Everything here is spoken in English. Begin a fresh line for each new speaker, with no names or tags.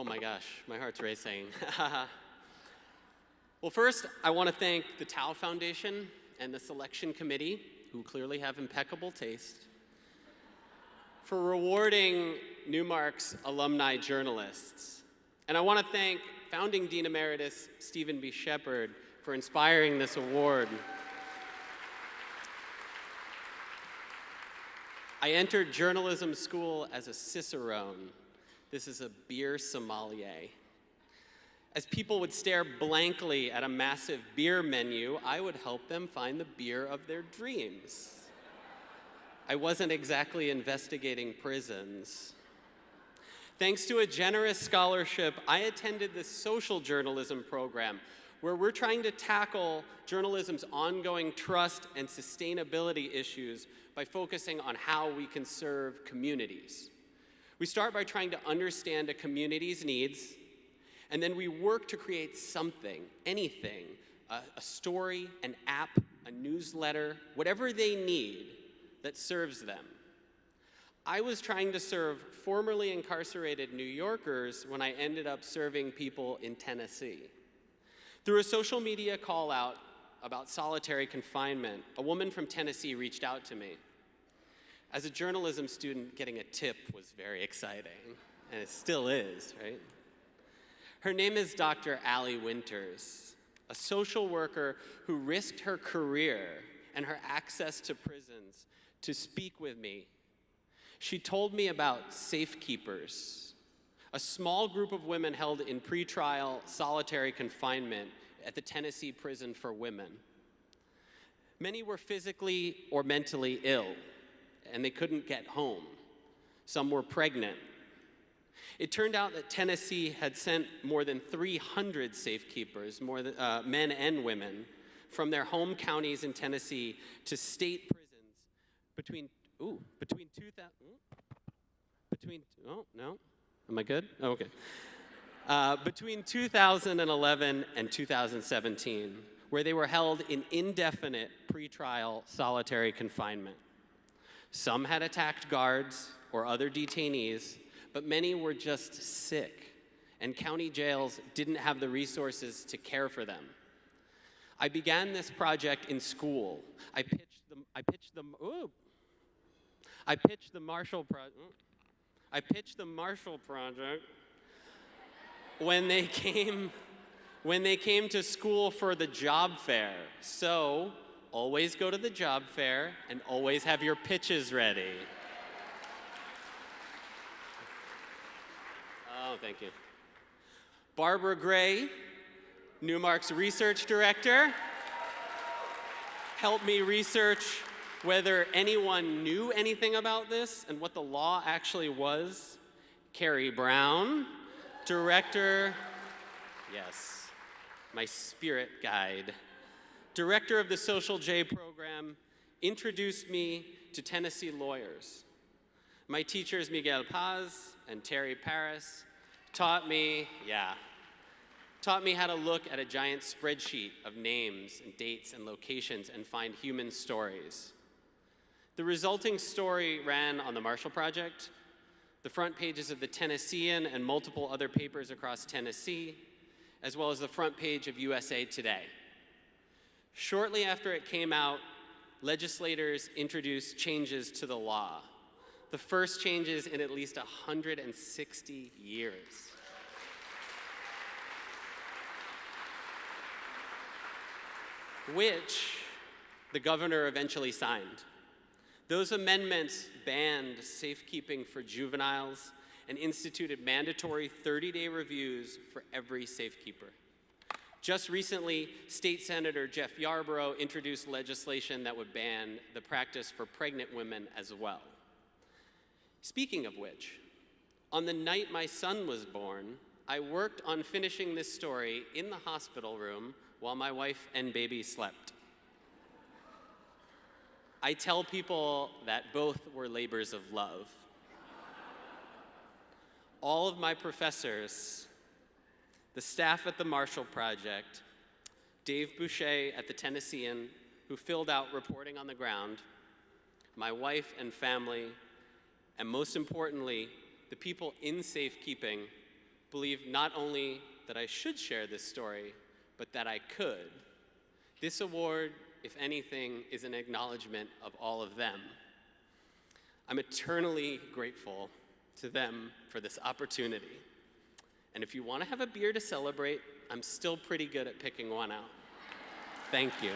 Oh my gosh, my heart's racing. Well, first, I want to thank the Tao Foundation and the selection committee, who clearly have impeccable taste, for rewarding Newmark's alumni journalists. And I want to thank founding Dean Emeritus Stephen B. Shepard for inspiring this award. I entered journalism school as a cicerone. This is a beer sommelier. As people would stare blankly at a massive beer menu, I would help them find the beer of their dreams. I wasn't exactly investigating prisons. Thanks to a generous scholarship, I attended the Social Journalism program, where we're trying to tackle journalism's ongoing trust and sustainability issues by focusing on how we can serve communities. We start by trying to understand a community's needs, and then we work to create something, anything, a story, an app, a newsletter, whatever they need that serves them. I was trying to serve formerly incarcerated New Yorkers when I ended up serving people in Tennessee. Through a social media call out about solitary confinement, a woman from Tennessee reached out to me. As a journalism student, getting a tip was very exciting, and it still is, right? Her name is Dr. Allie Winters, a social worker who risked her career and her access to prisons to speak with me. She told me about Safekeepers, a small group of women held in pretrial solitary confinement at the Tennessee Prison for Women. Many were physically or mentally ill, and they couldn't get home. Some were pregnant. It turned out that Tennessee had sent more than 300 safekeepers, men and women, from their home counties in Tennessee to state prisons between 2011 and 2017, where they were held in indefinite pretrial solitary confinement. Some had attacked guards or other detainees, but many were just sick, and county jails didn't have the resources to care for them. I began this project in school. I pitched the Marshall Project when they came to school for the job fair. So always go to the job fair and always have your pitches ready. Oh, thank you. Barbara Gray, Newmark's research director, helped me research whether anyone knew anything about this and what the law actually was. Carrie Brown, director, yes, my spirit guide, director of the Social J program, introduced me to Tennessee lawyers. My teachers, Miguel Paz and Terry Paris, taught me how to look at a giant spreadsheet of names and dates and locations and find human stories. The resulting story ran on the Marshall Project, the front pages of the Tennessean and multiple other papers across Tennessee, as well as the front page of USA Today. Shortly after it came out, legislators introduced changes to the law, the first changes in at least 160 years. Which the governor eventually signed. Those amendments banned safekeeping for juveniles and instituted mandatory 30-day reviews for every safekeeper. Just recently, State Senator Jeff Yarborough introduced legislation that would ban the practice for pregnant women as well. Speaking of which, on the night my son was born, I worked on finishing this story in the hospital room while my wife and baby slept. I tell people that both were labors of love. All of my professors, the staff at the Marshall Project, Dave Boucher at the Tennessean, who filled out reporting on the ground, my wife and family, and most importantly, the people in safekeeping believe not only that I should share this story, but that I could. This award, if anything, is an acknowledgement of all of them. I'm eternally grateful to them for this opportunity. And if you want to have a beer to celebrate, I'm still pretty good at picking one out. Thank you.